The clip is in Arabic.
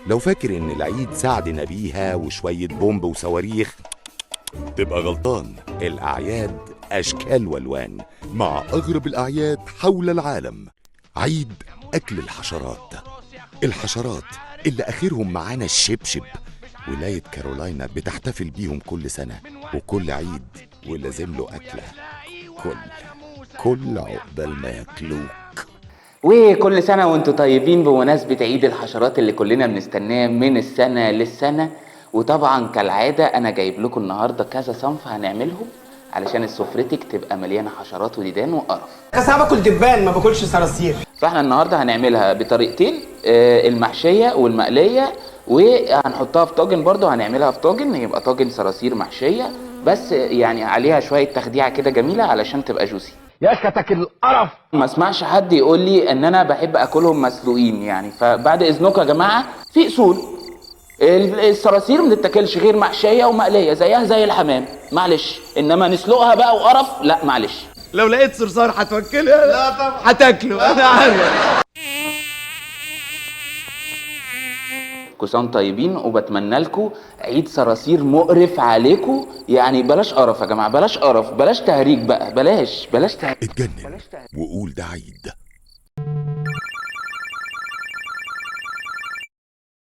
لو فاكر إن العيد ساعدنا بيها وشوية بومب وصواريخ تبقى غلطان. الأعياد أشكال والوان، مع أغرب الأعياد حول العالم. عيد أكل الحشرات. الحشرات اللي آخرهم معانا الشبشب. ولاية كارولاينا بتحتفل بيهم كل سنة وكل عيد، ولازم له أكلة. كل عقبال ما ياكلوك. وكل سنة وانتوا طيبين بمناسبة عيد الحشرات اللي كلنا بنستناه من السنة للسنة. وطبعا كالعادة انا جايب لكم النهاردة كذا صنف هنعملهم علشان سفرتك تبقى مليانة حشرات وديدان وقرف. بس انا باكل دبان ما باكلش صراصير. فاحنا النهاردة هنعملها بطريقتين، المحشية والمقلية، وهنحطها في طاجن برضه، هنعملها في طاجن يبقى طاجن صراصير محشية، بس يعني عليها شوية تخديعة كده جميلة علشان تبقى جوسي. يا اشكتك القرف. ما اسمعش حد يقول لي ان انا بحب اكلهم مسلوقين يعني، فبعد اذنكم يا جماعه في اصول. الصراصير ما تتاكلش غير محشيه ومقليه زيها زي الحمام، معلش. انما نسلقها بقى وقرف لا معلش. لو لقيت صرصار هتوكلها؟ لا طبعا هتاكله انا عارف. كل سنه وانتم طيبين، وبتمنى لكم عيد صراصير مقرف عليكم. يعني بلاش قرف يا جماعه، بلاش قرف، بلاش تهريج بقى، بلاش تهريج. اتجنن وقول ده عيد.